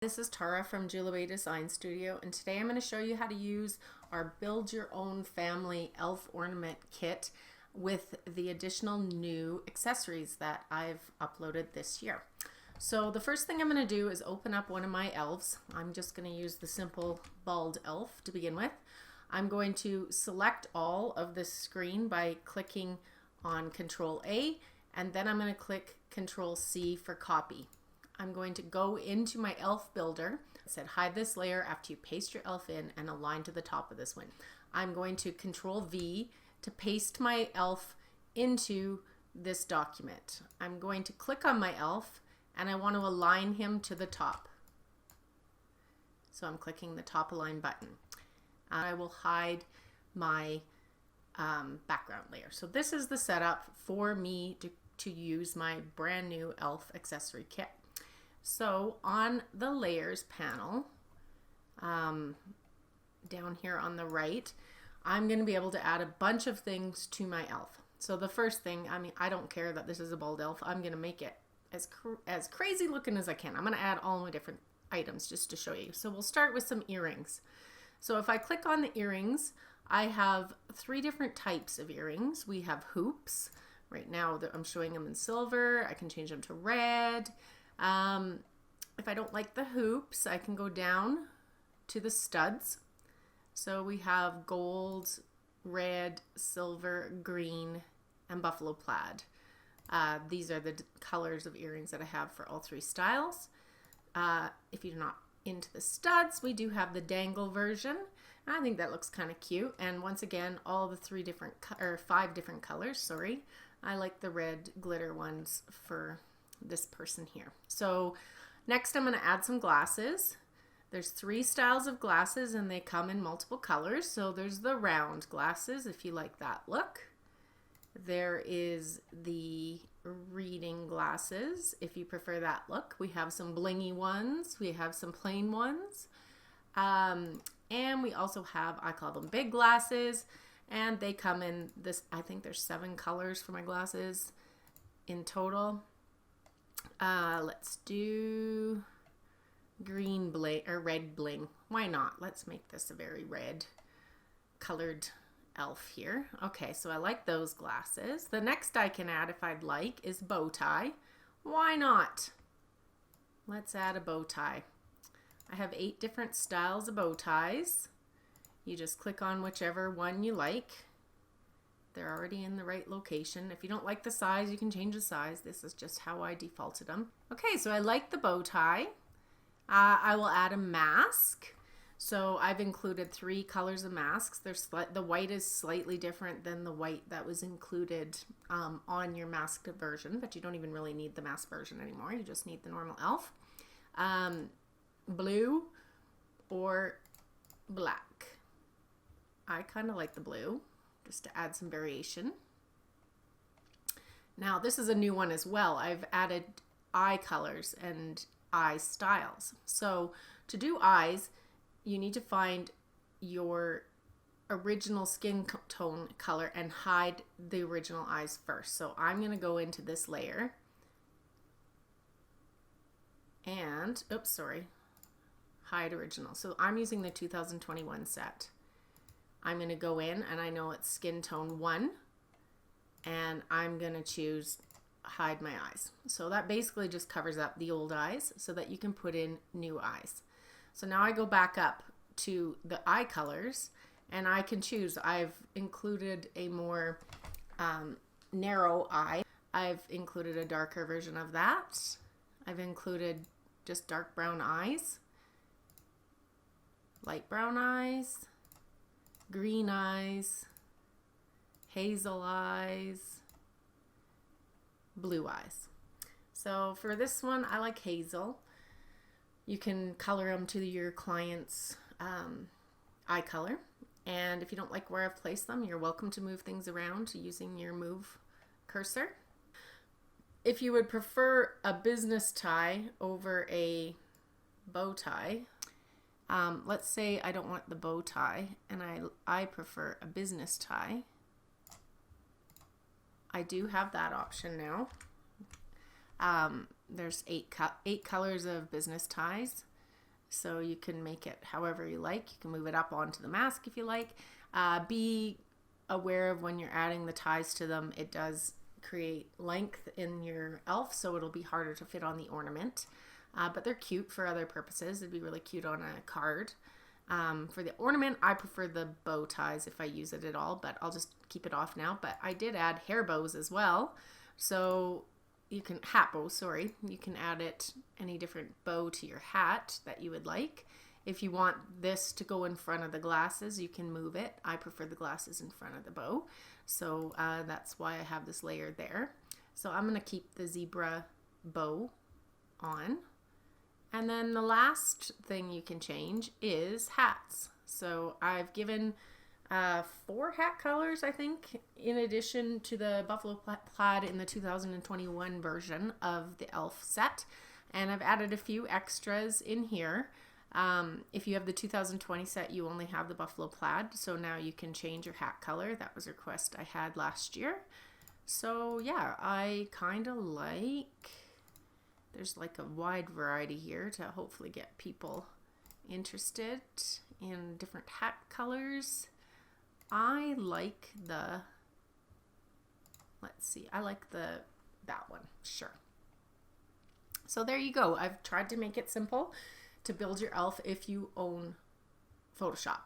This is Tara from Jula Design Studio, and today I'm going to show you how to use our Build Your Own Family Elf Ornament Kit with the additional new accessories that I've uploaded this year. So the first thing I'm going to do is open up one of my elves. I'm just going to use the simple bald elf to begin with. I'm going to select all of this screen by clicking on Control A, and then I'm going to click Control C for copy. I'm going to go into my elf builder. It said hide this layer after you paste your elf in and align to the top of this one. I'm going to Control V to paste my elf into this document. I'm going to click on my elf and I want to align him to the top. So I'm clicking the top align button. I will hide my background layer. So this is the setup for me to use my brand new elf accessory kit. So on the layers panel, down here on the right, I'm going to be able to add a bunch of things to my elf. So the first thing, I don't care that this is a bald elf. I'm going to make it as crazy looking as I can. I'm going to add all my different items just to show you. So we'll start with some earrings. So if I click on the earrings, I have 3 different types of earrings. We have hoops. Right now I'm showing them in silver. I can change them to red. If I don't like the hoops, I can go down to the studs. So we have gold, red, silver, green, and buffalo plaid. These are the colors of earrings that I have for all 3 styles. If you're not into the studs, we do have the dangle version. I think that looks kind of cute. And once again, all the 5 different colors, sorry. I like the red glitter ones for this person here. So next I'm going to add some glasses. There's 3 styles of glasses and they come in multiple colors. So there's the round glasses if you like that look. There is the reading glasses if you prefer that look. We have some blingy ones. We have some plain ones. And we also have, I call them big glasses, and they come in this, I think there's 7 colors for my glasses in total. Let's do green bling or red bling. Why not? Let's make this a very red colored elf here. Okay, so I like those glasses. The next I can add if I'd like is bow tie. Why not? Let's add a bow tie. I have 8 different styles of bow ties. You just click on whichever one you like. They're already in the right location. If you don't like the size, you can change the size. This is just how I defaulted them. Okay, so I like the bow tie. I will add a mask. So I've included 3 colors of masks. The white is slightly different than the white that was included on your masked version, but you don't even really need the mask version anymore. You just need the normal elf. Blue or black. I kind of like the blue, just to add some variation. Now this is a new one as well. I've added eye colors and eye styles. So to do eyes, you need to find your original skin tone color and hide the original eyes first. So I'm going to go into this layer and, oops, sorry, hide original. So I'm using the 2021 set. I'm going to go in and I know it's skin tone 1 and I'm going to choose hide my eyes. So that basically just covers up the old eyes so that you can put in new eyes. So now I go back up to the eye colors and I can choose. I've included a more narrow eye. I've included a darker version of that. I've included just dark brown eyes, light brown eyes, green eyes, hazel eyes, blue eyes. So for this one, I like hazel. You can color them to your client's eye color. And if you don't like where I've placed them, you're welcome to move things around using your move cursor. If you would prefer a business tie over a bow tie, let's say I don't want the bow tie and I prefer a business tie. I do have that option now. There's eight colors of business ties. So you can make it however you like. You can move it up onto the mask if you like. Be aware of when you're adding the ties to them, it does create length in your elf, so it'll be harder to fit on the ornament. But they're cute for other purposes. It'd be really cute on a card. For the ornament, I prefer the bow ties if I use it at all, but I'll just keep it off now. But I did add hair bows as well. So you can, hat bow, sorry. You can add any different bow to your hat that you would like. If you want this to go in front of the glasses, you can move it. I prefer the glasses in front of the bow. So that's why I have this layer there. So I'm going to keep the zebra bow on. And then the last thing you can change is hats. So I've given 4 hat colors, I think, in addition to the buffalo plaid in the 2021 version of the elf set. And I've added a few extras in here. If you have the 2020 set, you only have the buffalo plaid. So now you can change your hat color. That was a request I had last year. So yeah, I kind of like... There's like a wide variety here to hopefully get people interested in different hat colors. I like the, let's see, I like that one, sure. So there you go. I've tried to make it simple to build your elf if you own Photoshop.